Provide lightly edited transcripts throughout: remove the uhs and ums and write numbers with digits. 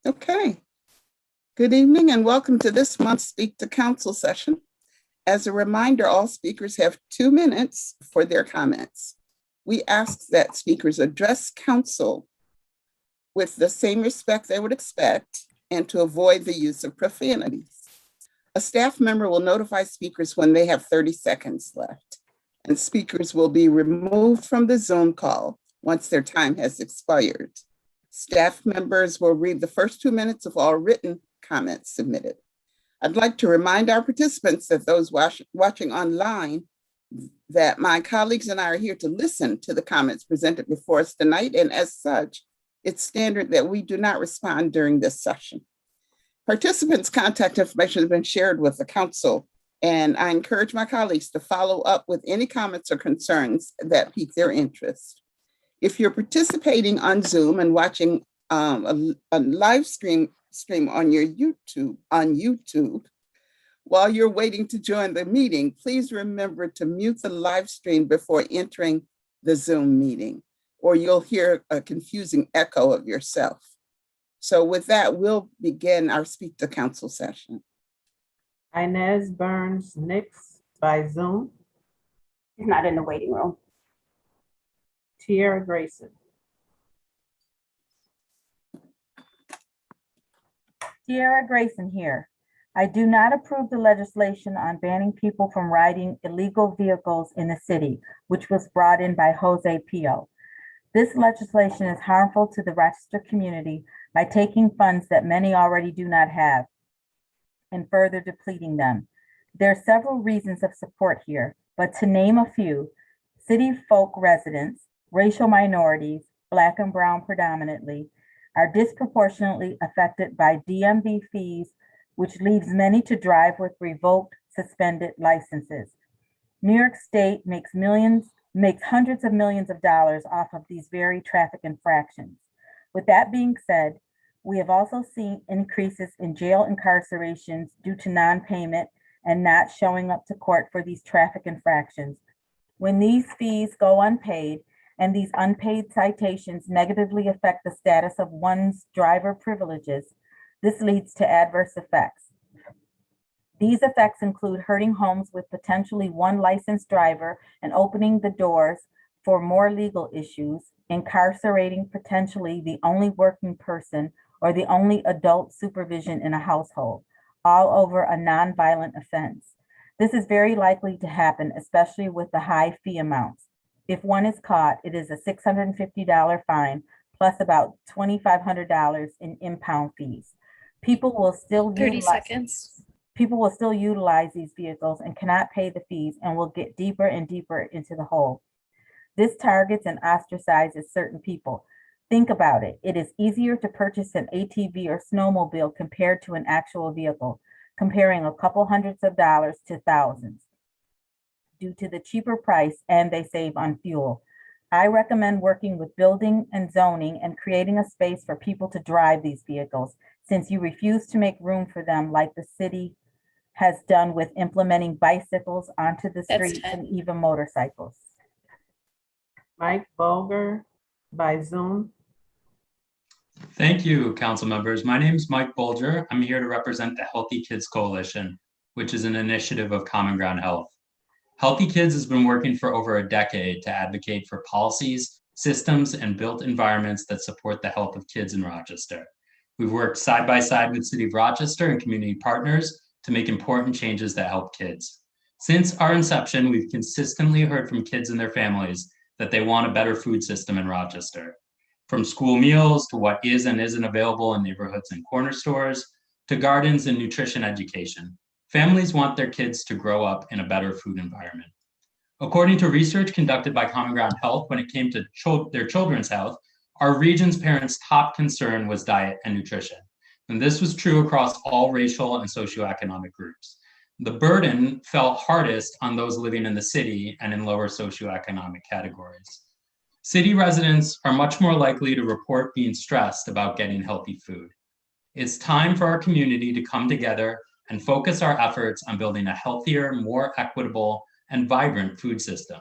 Okay. Good evening and welcome to this month's Speak to Council session. As a reminder, all speakers have 2 minutes for their comments. We ask that speakers address council with the same respect they would expect and to avoid the use of profanities. A staff member will notify speakers when they have 30 seconds left, and speakers will be removed from the Zoom call once their time has expired. Staff members will read the first 2 minutes of all written comments submitted. I'd like to remind our participants that those watching online that my colleagues and I are here to listen to the comments presented before us tonight, and as such, it's standard that we do not respond during this session. Participants' contact information has been shared with the council, and I encourage my colleagues to follow up with any comments or concerns that pique their interest. If you're participating on Zoom and watching a live stream on your YouTube, while you're waiting to join the meeting, please remember to mute the live stream before entering the Zoom meeting, or you'll hear a confusing echo of yourself. So with that, we'll begin our Speak to Council session. Inez Burns Nix by Zoom. Is not in the waiting room. Tiara Grayson. Tiara Grayson here. I do not approve the legislation on banning people from riding illegal vehicles in the city, which was brought in by Jose Pio. This legislation is harmful to the Rochester community by taking funds that many already do not have and further depleting them. There are several reasons of support here, but to name a few, city folk residents, racial minorities, Black and brown predominantly, are disproportionately affected by DMV fees, which leaves many to drive with revoked, suspended licenses. New York State makes hundreds of millions of dollars off of these very traffic infractions. With that being said, we have also seen increases in jail incarcerations due to non-payment and not showing up to court for these traffic infractions. When these fees go unpaid and these unpaid citations negatively affect the status of one's driver privileges, this leads to adverse effects. These effects include hurting homes with potentially one licensed driver and opening the doors for more legal issues, incarcerating potentially the only working person or the only adult supervision in a household, all over a nonviolent offense. This is very likely to happen, especially with the high fee amounts. If one is caught, it is a $650 fine plus about $2,500 in impound fees. People will still 30 seconds. People will still utilize these vehicles and cannot pay the fees and will get deeper and deeper into the hole. This targets and ostracizes certain people. Think about it. It is easier to purchase an ATV or snowmobile compared to an actual vehicle, comparing a couple hundreds of dollars to thousands due to the cheaper price, and they save on fuel. I recommend working with building and zoning and creating a space for people to drive these vehicles, since you refuse to make room for them like the city has done with implementing bicycles onto the streets and even motorcycles. Mike Bulger by Zoom. Thank you, council members. My name is Mike Bulger. I'm here to represent the Healthy Kids Coalition, which is an initiative of Common Ground Health. Healthy Kids has been working for over a decade to advocate for policies, systems, and built environments that support the health of kids in Rochester. We've worked side by side with City of Rochester and community partners to make important changes that help kids. Since our inception, we've consistently heard from kids and their families that they want a better food system in Rochester. From school meals to what is and isn't available in neighborhoods and corner stores, to gardens and nutrition education, families want their kids to grow up in a better food environment. According to research conducted by Common Ground Health, when it came to their children's health, our region's parents' top concern was diet and nutrition. And this was true across all racial and socioeconomic groups. The burden fell hardest on those living in the city and in lower socioeconomic categories. City residents are much more likely to report being stressed about getting healthy food. It's time for our community to come together and focus our efforts on building a healthier, more equitable, and vibrant food system.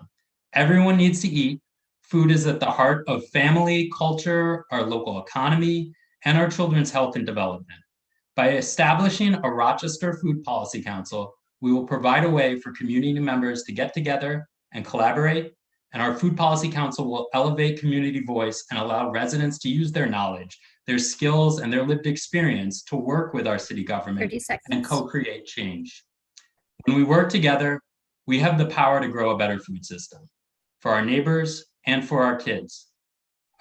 Everyone needs to eat. Food is at the heart of family, culture, our local economy, and our children's health and development. By establishing a Rochester Food Policy Council, we will provide a way for community members to get together and collaborate, and our Food Policy Council will elevate community voice and allow residents to use their knowledge, their skills, and their lived experience to work with our city government 30 seconds. and co-create change. When we work together, we have the power to grow a better food system for our neighbors and for our kids.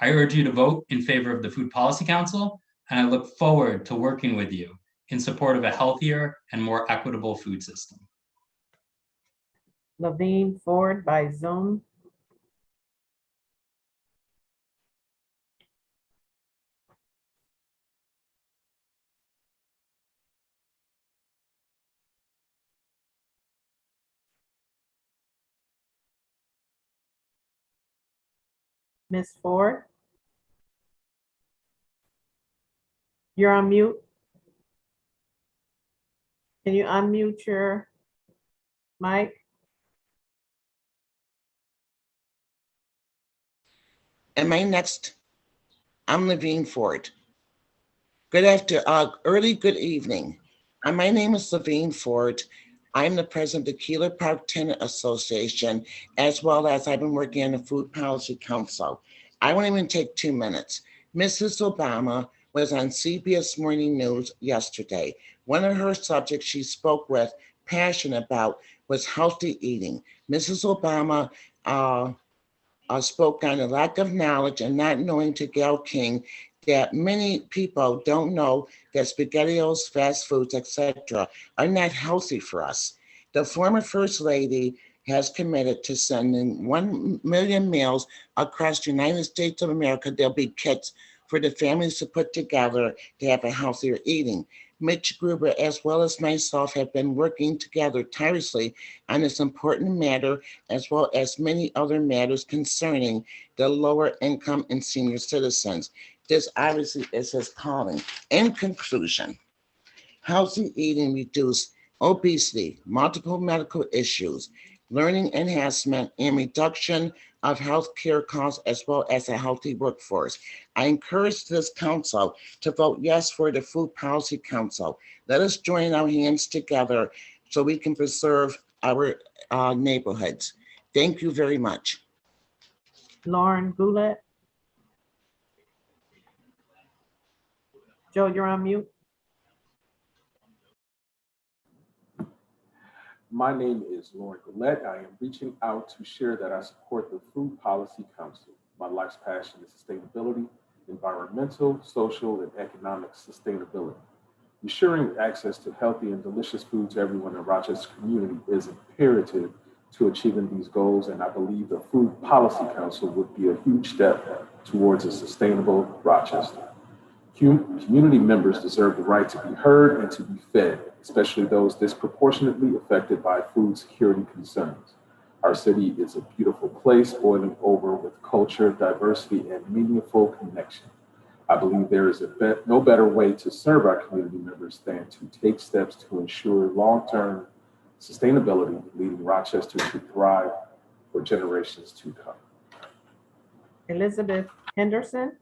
I urge you to vote in favor of the Food Policy Council, and I look forward to working with you in support of a healthier and more equitable food system. Levine Ford by Zoom. Ms. Ford? You're on mute. Can you unmute your mic? Am I next? I'm Levine Ford. Good evening. My name is Levine Ford. I'm the president of the Keeler Park Tenant Association, as well as I've been working on the Food Policy Council. I won't even take 2 minutes. Mrs. Obama was on CBS Morning News yesterday. One of her subjects she spoke with passion about was healthy eating. Mrs. Obama spoke on the lack of knowledge and not knowing to Gayle King that many people don't know that SpaghettiOs, fast foods, etc. are not healthy for us. The former First Lady has committed to sending 1 million meals across the United States of America. There'll be kits for the families to put together to have a healthier eating. Mitch Gruber, as well as myself, have been working together tirelessly on this important matter, as well as many other matters concerning the lower income and senior citizens. This obviously is his calling. In conclusion, healthy eating reduces obesity, multiple medical issues, learning enhancement, and reduction of healthcare costs, as well as a healthy workforce. I encourage this council to vote yes for the Food Policy Council. Let us join our hands together so we can preserve our neighborhoods. Thank you very much. Lauren Goulet. Joe, you're on mute. My name is Lauren Goulet. I am reaching out to share that I support the Food Policy Council. My life's passion is sustainability, environmental, social, and economic sustainability. Ensuring access to healthy and delicious food to everyone in Rochester community is imperative to achieving these goals, and I believe the Food Policy Council would be a huge step towards a sustainable Rochester. Community members deserve the right to be heard and to be fed, especially those disproportionately affected by food security concerns. Our city is a beautiful place boiling over with culture, diversity, and meaningful connection. I believe there is no better way to serve our community members than to take steps to ensure long-term sustainability, leading Rochester to thrive for generations to come. Elizabeth Henderson.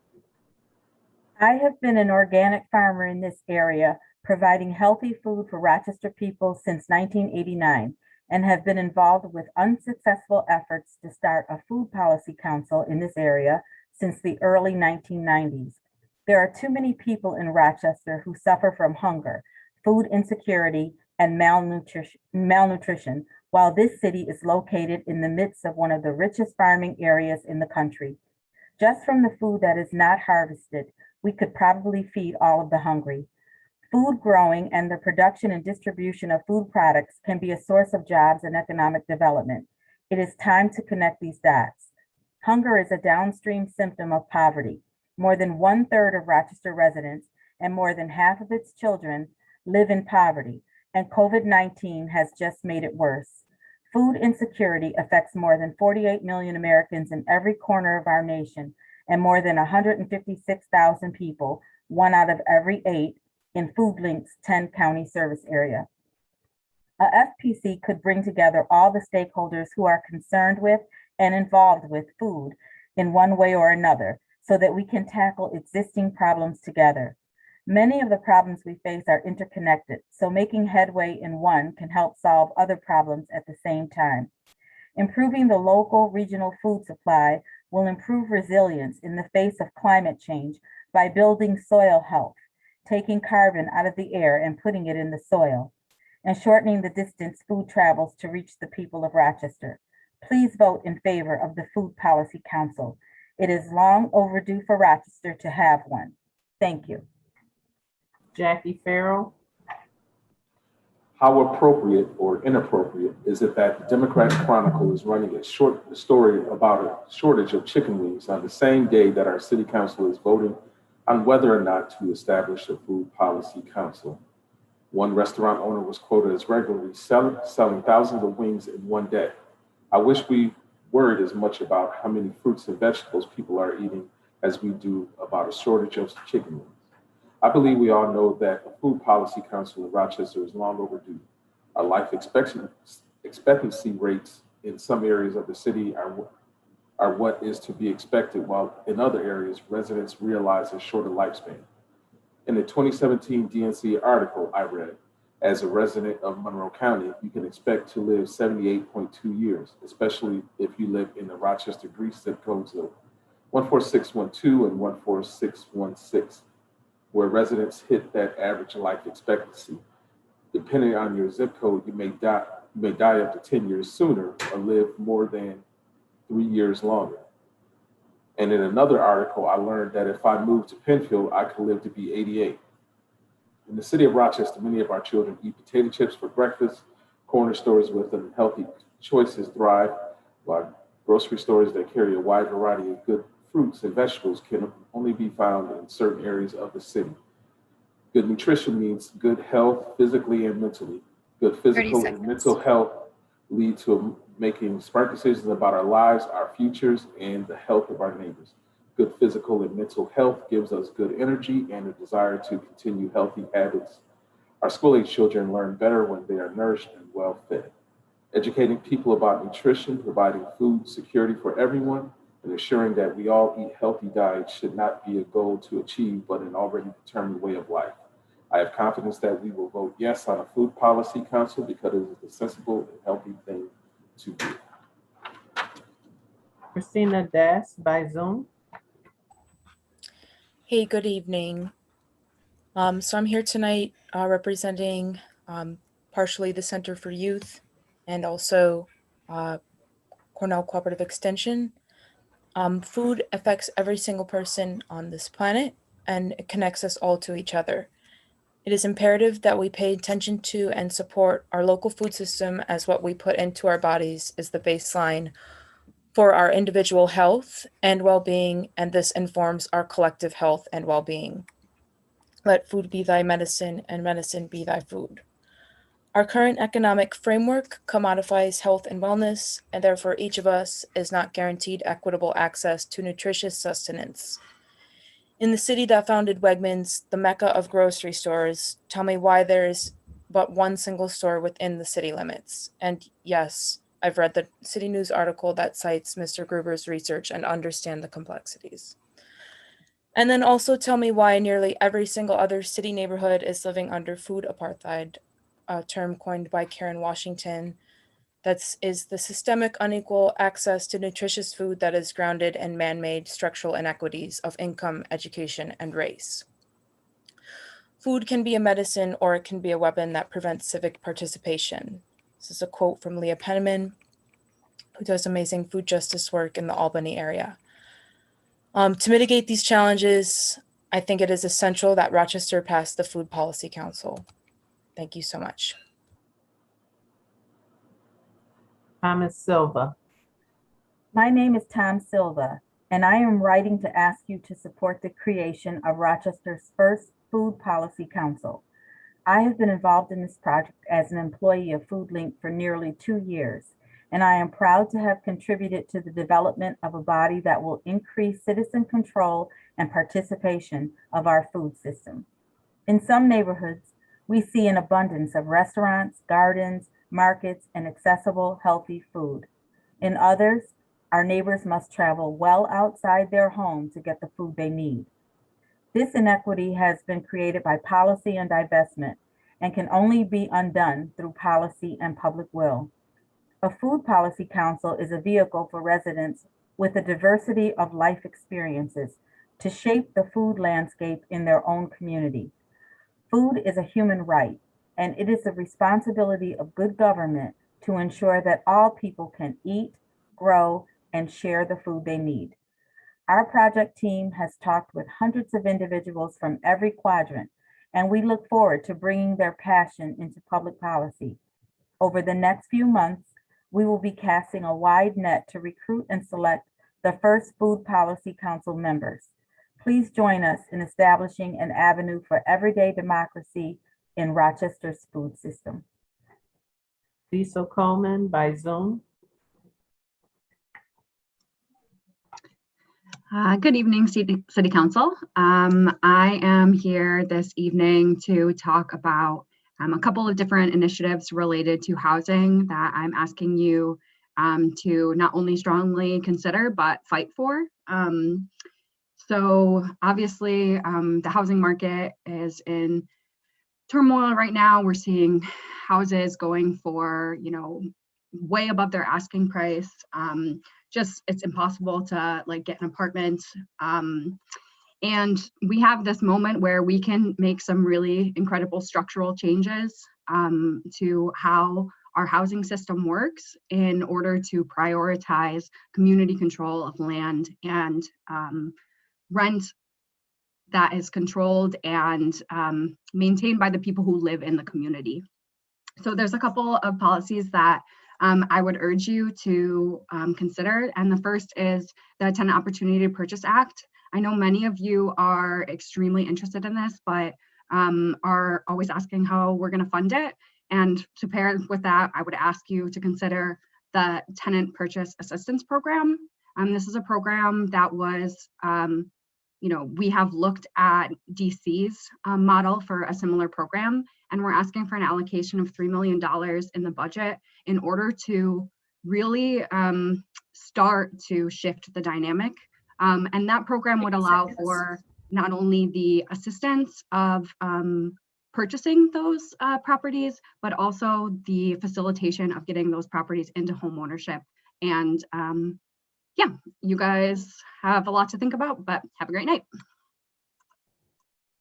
I have been an organic farmer in this area, providing healthy food for Rochester people since 1989, and have been involved with unsuccessful efforts to start a food policy council in this area since the early 1990s. There are too many people in Rochester who suffer from hunger, food insecurity, and malnutrition, while this city is located in the midst of one of the richest farming areas in the country. Just from the food that is not harvested, we could probably feed all of the hungry. Food growing and the production and distribution of food products can be a source of jobs and economic development. It is time to connect these dots. Hunger is a downstream symptom of poverty. More than 1/3 of Rochester residents and more than half of its children live in poverty, and COVID-19 has just made it worse. Food insecurity affects more than 48 million Americans in every corner of our nation, and more than 156,000 people, 1 out of every 8, in FoodLink's 10-county service area. A FPC could bring together all the stakeholders who are concerned with and involved with food in one way or another, so that we can tackle existing problems together. Many of the problems we face are interconnected, so making headway in one can help solve other problems at the same time. Improving the local regional food supply will improve resilience in the face of climate change by building soil health, taking carbon out of the air and putting it in the soil, and shortening the distance food travels to reach the people of Rochester. Please vote in favor of the Food Policy Council. It is long overdue for Rochester to have one. Thank you. Jackie Farrell, How appropriate or inappropriate is it that the Democrat Chronicle is running a short story about a shortage of chicken wings on the same day that our city council is voting on whether or not to establish a food policy council? One restaurant owner was quoted as regularly selling thousands of wings in one day. I wish we worried as much about how many fruits and vegetables people are eating as we do about a shortage of chicken wings. I believe we all know that a food policy council in Rochester is long overdue. Our life expectancy rates in some areas of the city are what is to be expected, while in other areas, residents realize a shorter lifespan. In the 2017 DNC article I read, as a resident of Monroe County, you can expect to live 78.2 years, especially if you live in the Rochester-Greece zip codes of 14612 and 14616. Where residents hit that average life expectancy. Depending on your zip code, you may die up to 10 years sooner or live more than 3 years longer. And in another article, I learned that if I moved to Penfield, I could live to be 88. In the city of Rochester, many of our children eat potato chips for breakfast. Corner stores with unhealthy choices thrive, while grocery stores that carry a wide variety of good fruits and vegetables can only be found in certain areas of the city. Good nutrition means good health physically and mentally. Good physical and mental health lead to making smart decisions about our lives, our futures, and the health of our neighbors. Good physical and mental health gives us good energy and a desire to continue healthy habits. Our school-age children learn better when they are nourished and well fed. Educating people about nutrition, providing food security for everyone, and ensuring that we all eat healthy diets should not be a goal to achieve, but an already determined way of life. I have confidence that we will vote yes on a food policy council because it is a sensible and healthy thing to do. Christina Das by Zoom. Hey, good evening. So I'm here tonight representing partially the Center for Youth and also Cornell Cooperative Extension. Food affects every single person on this planet and it connects us all to each other. It is imperative that we pay attention to and support our local food system, as what we put into our bodies is the baseline for our individual health and well-being, and this informs our collective health and well-being. Let food be thy medicine and medicine be thy food. Our current economic framework commodifies health and wellness, and therefore each of us is not guaranteed equitable access to nutritious sustenance. In the city that founded Wegmans, the mecca of grocery stores, tell me why there is but one single store within the city limits. And yes, I've read the City News article that cites Mr. Gruber's research and understand the complexities. And then also tell me why nearly every single other city neighborhood is living under food apartheid, a term coined by Karen Washington. That is the systemic unequal access to nutritious food that is grounded in man-made structural inequities of income, education, and race. Food can be a medicine or it can be a weapon that prevents civic participation. This is a quote from Leah Penniman, who does amazing food justice work in the Albany area. To mitigate these challenges, I think it is essential that Rochester pass the Food Policy Council. Thank you so much. Thomas Silva. My name is Tom Silva, and I am writing to ask you to support the creation of Rochester's first Food Policy Council. I have been involved in this project as an employee of FoodLink for nearly 2 years, and I am proud to have contributed to the development of a body that will increase citizen control and participation of our food system. In some neighborhoods, we see an abundance of restaurants, gardens, markets, and accessible, healthy food. In others, Our neighbors must travel well outside their home to get the food they need. This inequity has been created by policy and divestment and can only be undone through policy and public will. A food policy council is a vehicle for residents with a diversity of life experiences to shape the food landscape in their own community. Food is a human right, and it is the responsibility of good government to ensure that all people can eat, grow, and share the food they need. Our project team has talked with hundreds of individuals from every quadrant, and we look forward to bringing their passion into public policy. Over the next few months, we will be casting a wide net to recruit and select the first Food Policy Council members. Please join us in establishing an avenue for everyday democracy in Rochester's food system. Cecil Coleman by Zoom. Good evening, City Council. I am here this evening to talk about a couple of different initiatives related to housing that I'm asking you to not only strongly consider, but fight for. So obviously, the housing market is in turmoil right now. We're seeing houses going for, way above their asking price. Just it's impossible to get an apartment. And we have this moment where we can make some really incredible structural changes to how our housing system works in order to prioritize community control of land and rent that is controlled and maintained by the people who live in the community. So there's a couple of policies that I would urge you to consider. And the first is the Tenant Opportunity to Purchase Act. I know many of you are extremely interested in this, but are always asking how we're going to fund it. And to pair with that, I would ask you to consider the Tenant Purchase Assistance Program. This is a program that was, we have looked at DC's model for a similar program, and we're asking for an allocation of $3 million in the budget in order to really start to shift the dynamic. And that program would allow for not only the assistance of purchasing those properties, but also the facilitation of getting those properties into home ownership. And yeah, you guys have a lot to think about, but have a great night.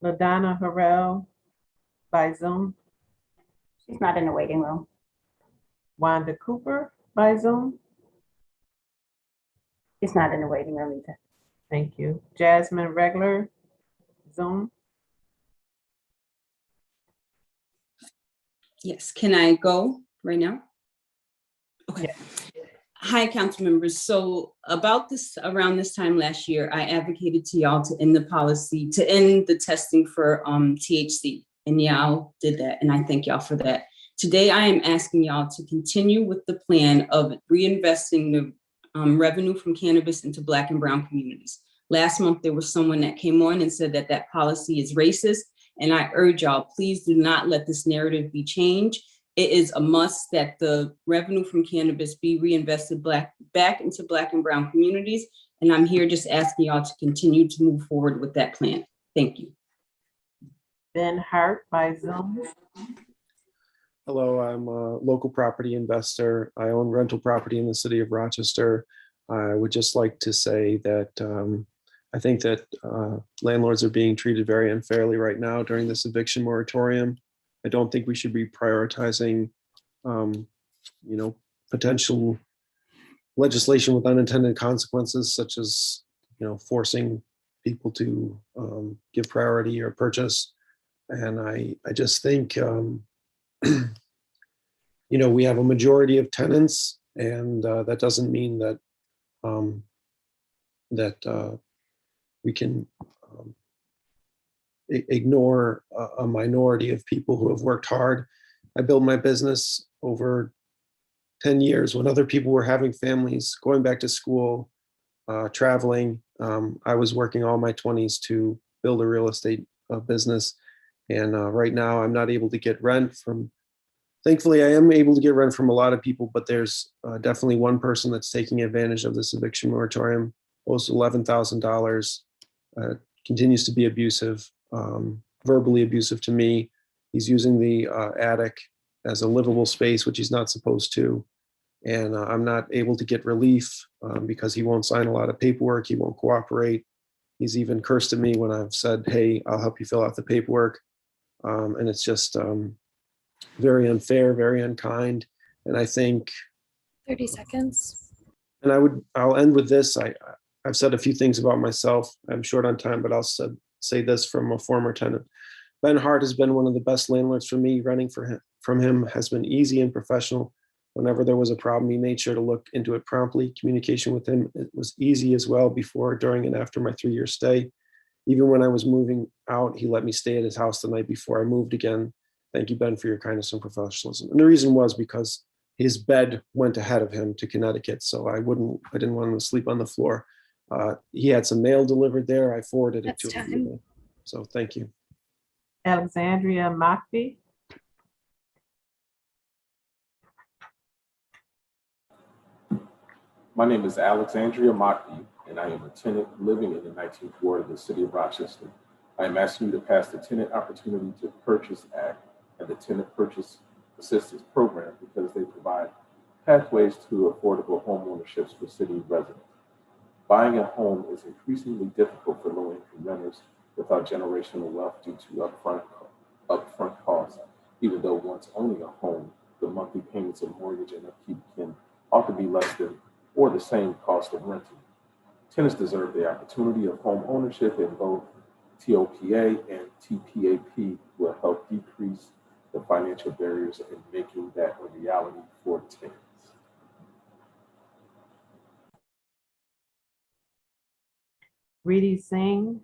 LaDonna Harrell by Zoom. She's not in the waiting room. Wanda Cooper by Zoom. She's not in the waiting room either. Thank you. Jasmine Regler, Zoom. Yes, can I go right now? Okay. Yeah. Hi, council members. So around this time last year, I advocated to y'all to end the testing for THC, and y'all did that, and I thank y'all for that. Today, I am asking y'all to continue with the plan of reinvesting the revenue from cannabis into Black and Brown communities. Last month, there was someone that came on and said that that policy is racist, and I urge y'all, please do not let this narrative be changed. It is a must that the revenue from cannabis be reinvested back into Black and Brown communities. And I'm here just asking y'all to continue to move forward with that plan. Thank you. Ben Hart by Zoom. Hello, I'm a local property investor. I own rental property in the city of Rochester. I would just like to say that I think that landlords are being treated very unfairly right now during this eviction moratorium. I don't think we should be prioritizing, potential legislation with unintended consequences, such as, forcing people to give priority or purchase. And I just think, we have a majority of tenants, and that doesn't mean that we can ignore a minority of people who have worked hard. I built my business over 10 years when other people were having families, going back to school, traveling. I was working all my 20s to build a real estate business. And right now I'm not able to get rent from Thankfully, I am able to get rent from a lot of people, but there's definitely one person that's taking advantage of this eviction moratorium, owes $11,000, continues to be abusive, verbally abusive to me. He's using the attic as a livable space, which he's not supposed to. And I'm not able to get relief because he won't sign a lot of paperwork. He won't cooperate. He's even cursed at me when I've said, hey, I'll help you fill out the paperwork. And it's just very unfair, very unkind. And I think 30 seconds. and I'll end with this. I've said a few things about myself. I'm short on time, but I'll say this from a former tenant. Ben Hart has been one of the best landlords for me. Renting from him has been easy and professional. Whenever there was a problem, he made sure to look into it promptly. Communication with him, it was easy as well before, during, and after my 3-year stay. Even when I was moving out, he let me stay at his house the night before I moved again. Thank you, Ben, for your kindness and professionalism. And the reason was because his bed went ahead of him to Connecticut, so I didn't want him to sleep on the floor. He had some mail delivered there. I forwarded it to him. So thank you. Alexandria Mockbee. My name is Alexandria Mockbee, and I am a tenant living in the 19th Ward of the City of Rochester. I am asking you to pass the Tenant Opportunity to Purchase Act and the Tenant Purchase Assistance Program because they provide pathways to affordable home ownerships for city residents. Buying a home is increasingly difficult for low-income renters without generational wealth due to upfront costs. Even though once owning a home, the monthly payments of mortgage and upkeep can often be less than or the same cost of renting. Tenants deserve the opportunity of home ownership, and both TOPA and TPAP will help decrease the financial barriers in making that a reality for tenants. Reedy Singh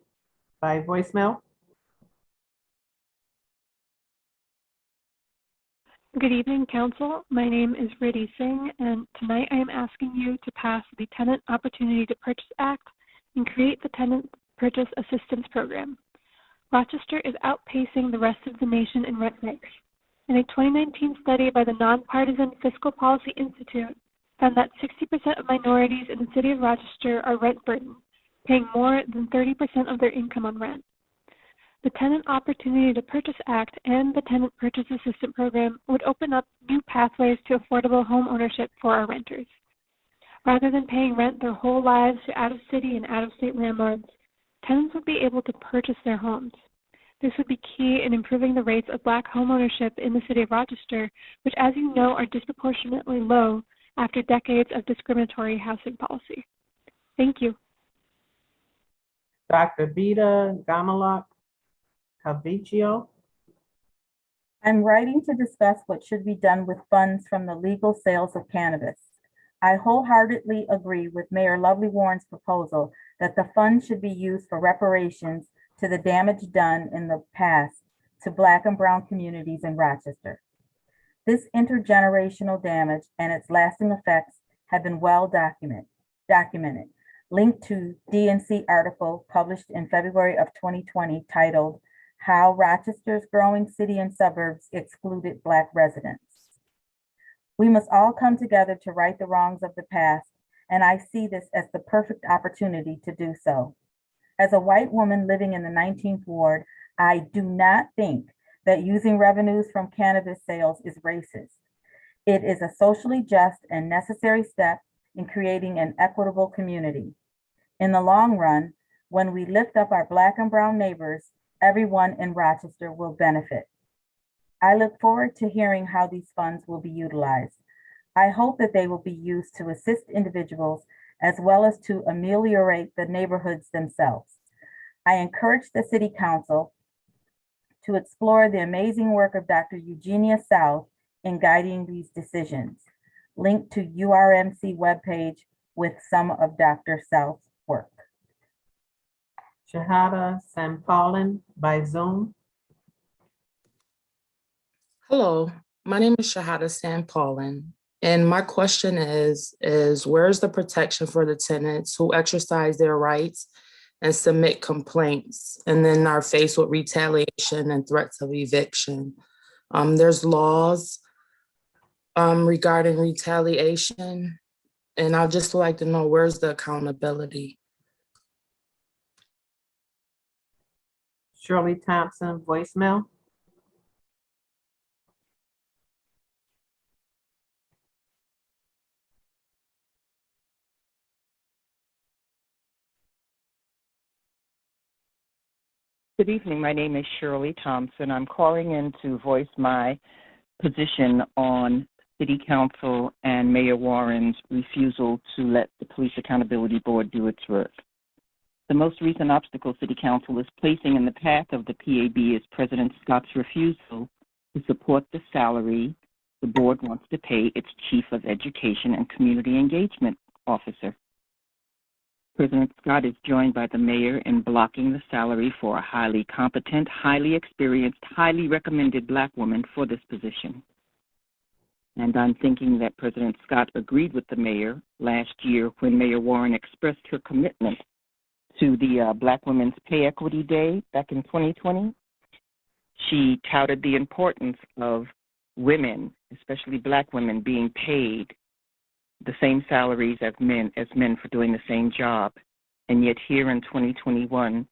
by voicemail. Good evening, Council. My name is Riddhi Singh, and tonight I am asking you to pass the Tenant Opportunity to Purchase Act and create the Tenant Purchase Assistance Program. Rochester is outpacing the rest of the nation in rent hikes. And a 2019 study by the Nonpartisan Fiscal Policy Institute found that 60% of minorities in the city of Rochester are rent burdened, paying more than 30% of their income on rent. The Tenant Opportunity to Purchase Act and the Tenant Purchase Assistance Program would open up new pathways to affordable home ownership for our renters. Rather than paying rent their whole lives to out-of-city and out-of-state landlords, tenants would be able to purchase their homes. This would be key in improving the rates of Black home ownership in the city of Rochester, which, as you know, are disproportionately low after decades of discriminatory housing policy. Thank you. Dr. Bita Gamalak Cavicchio. I'm writing to discuss what should be done with funds from the legal sales of cannabis. I wholeheartedly agree with Mayor Lovely Warren's proposal that the funds should be used for reparations to the damage done in the past to Black and Brown communities in Rochester. This intergenerational damage and its lasting effects have been well documented. Linked to DNC article published in February of 2020 titled, How Rochester's Growing City and Suburbs Excluded Black Residents. We must all come together to right the wrongs of the past, and I see this as the perfect opportunity to do so. As a white woman living in the 19th Ward, I do not think that using revenues from cannabis sales is racist. It is a socially just and necessary step in creating an equitable community. In the long run, when we lift up our Black and Brown neighbors, everyone in Rochester will benefit. I look forward to hearing how these funds will be utilized. I hope that they will be used to assist individuals as well as to ameliorate the neighborhoods themselves. I encourage the City Council to explore the amazing work of Dr. Eugenia South in guiding these decisions. Link to URMC webpage with some of Dr. South's work. Shahada Sampaulin by Zoom. Hello, my name is Shahada Sampaulin, and my question is where's the protection for the tenants who exercise their rights and submit complaints and then are faced with retaliation and threats of eviction? There's laws regarding retaliation. And I'd just like to know, where's the accountability? Shirley Thompson, voicemail. Good evening. My name is Shirley Thompson. I'm calling in to voice my position on City Council and Mayor Warren's refusal to let the Police Accountability Board do its work. The most recent obstacle City Council is placing in the path of the PAB is President Scott's refusal to support the salary the board wants to pay its Chief of Education and Community Engagement Officer. President Scott is joined by the mayor in blocking the salary for a highly competent, highly experienced, highly recommended Black woman for this position. And I'm thinking that President Scott agreed with the mayor last year when Mayor Warren expressed her commitment to the Black Women's Pay Equity Day back in 2020. She touted the importance of women, especially Black women, being paid the same salaries as men for doing the same job. And yet here in 2021,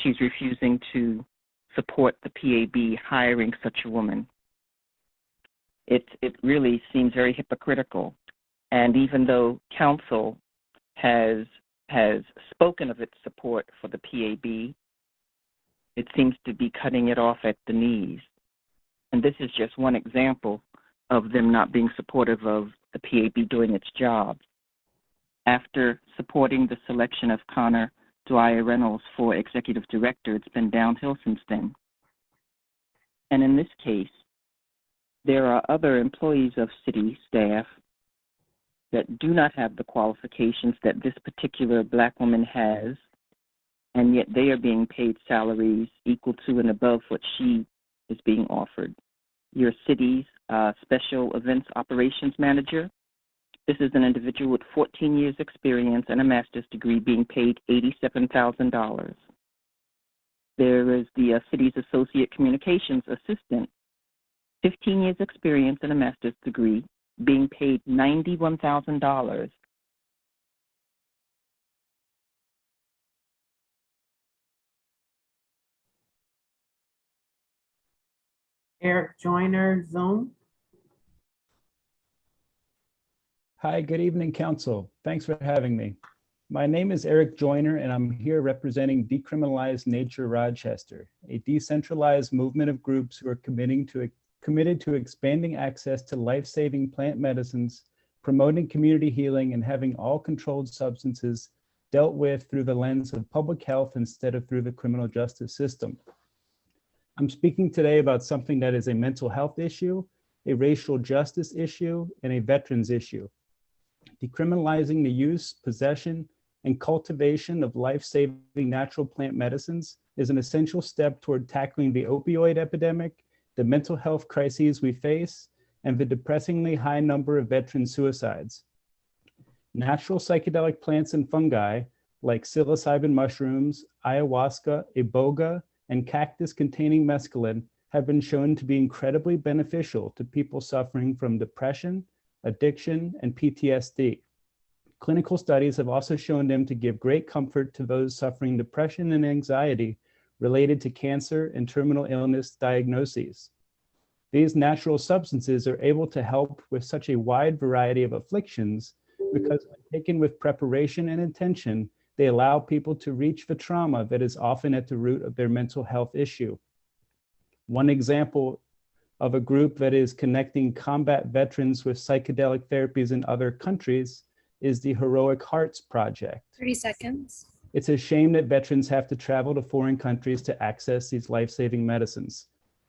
she's refusing to support the PAB hiring such a woman. It really seems very hypocritical. And even though council has spoken of its support for the PAB, it seems to be cutting it off at the knees. And this is just one example of them not being supportive of the PAB doing its job. After supporting the selection of Connor Dwyer Reynolds for executive director, it's been downhill since then. And in this case, there are other employees of city staff that do not have the qualifications that this particular Black woman has, and yet they are being paid salaries equal to and above what she is being offered. Your city's special events operations manager, this is an individual with 14 years experience and a master's degree being paid $87,000. There is the city's associate communications assistant, 15 years experience and a master's degree being paid $91,000. Eric Joyner, Zoom. Hi, good evening, Council. Thanks for having me. My name is Eric Joyner, and I'm here representing Decriminalize Nature Rochester, a decentralized movement of groups who are committed to expanding access to life-saving plant medicines, promoting community healing, and having all controlled substances dealt with through the lens of public health instead of through the criminal justice system. I'm speaking today about something that is a mental health issue, a racial justice issue, and a veterans issue. Decriminalizing the use, possession, and cultivation of life-saving natural plant medicines is an essential step toward tackling the opioid epidemic, the mental health crises we face, and the depressingly high number of veteran suicides. Natural psychedelic plants and fungi, like psilocybin mushrooms, ayahuasca, iboga, and cactus-containing mescaline, have been shown to be incredibly beneficial to people suffering from depression, addiction, and PTSD. Clinical studies have also shown them to give great comfort to those suffering depression and anxiety related to cancer and terminal illness diagnoses. These natural substances are able to help with such a wide variety of afflictions because when taken with preparation and intention, they allow people to reach the trauma that is often at the root of their mental health issue. One example of a group that is connecting combat veterans with psychedelic therapies in other countries is the Heroic Hearts Project. 30 seconds. It's a shame that veterans have to travel to foreign countries to access these life-saving medicines.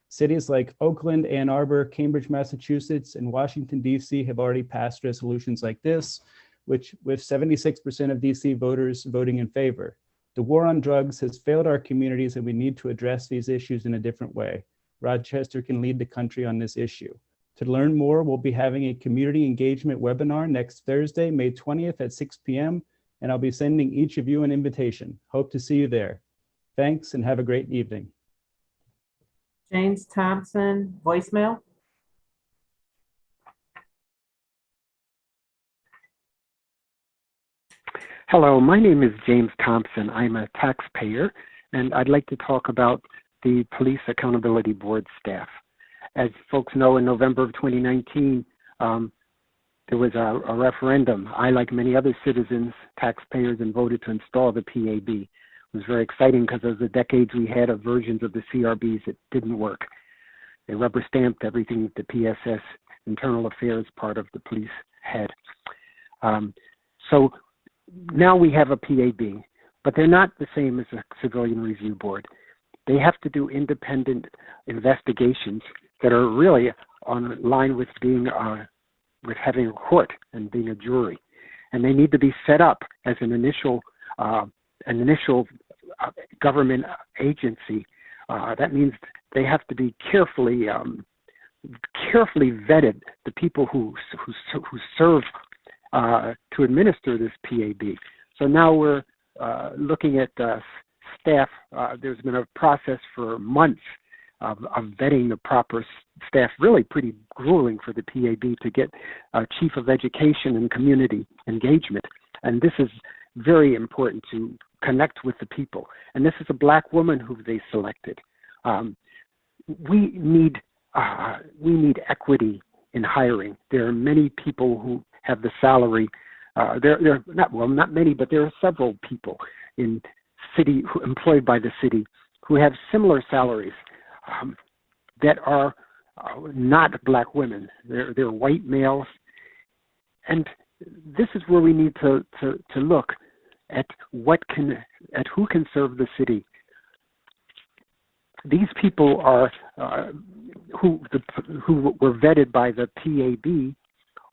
Cities like Oakland, Ann Arbor, Cambridge, Massachusetts, and Washington, D.C. have already passed resolutions like this, which with 76% of DC voters voting in favor. The war on drugs has failed our communities, and we need to address these issues in a different way. Rochester can lead the country on this issue. To learn more, we'll be having a community engagement webinar next Thursday, May 20th at 6 p.m., and I'll be sending each of you an invitation. Hope to see you there. Thanks, and have a great evening. James Thompson, voicemail. Hello, my name is James Thompson. I'm a taxpayer, and I'd like to talk about the Police Accountability Board staff. As folks know, in November of 2019, there was a referendum. I, like many other citizens, taxpayers, and voted to install the PAB. It was very exciting because of the decades we had of versions of the CRBs that didn't work. They rubber stamped everything that the PSS, internal affairs part of the police, had. So now we have a PAB, but they're not the same as a civilian review board. They have to do independent investigations that are really on line with being with having a court and being a jury, and they need to be set up as an initial government agency. That means they have to be carefully vetted. The people who serve to administer this PAB. So now we're looking at staff. There's been a process for months of vetting the proper staff, really pretty grueling for the PAB to get chief of education and community engagement. And this is very important to connect with the people. And this is a Black woman who they selected. We need equity in hiring. There are many people who have the salary. There are not many, but there are several people in city employed by the city who have similar salaries that are not Black women. They're white males, and this is where we need to look at who can serve the city. These people are who were vetted by the PAB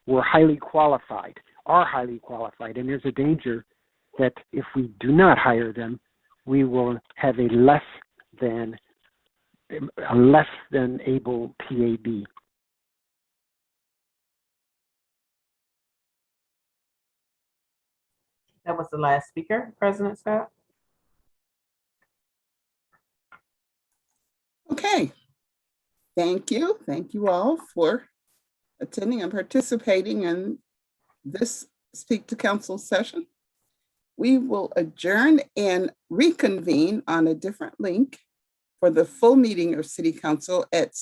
are highly qualified, and there's a danger that if we do not hire them, we will have a less than able PAB. That was the last speaker, President Scott. Okay. Thank you. Thank you all for attending and participating in this Speak to Council session. We will adjourn and reconvene on a different link for the full meeting of City Council at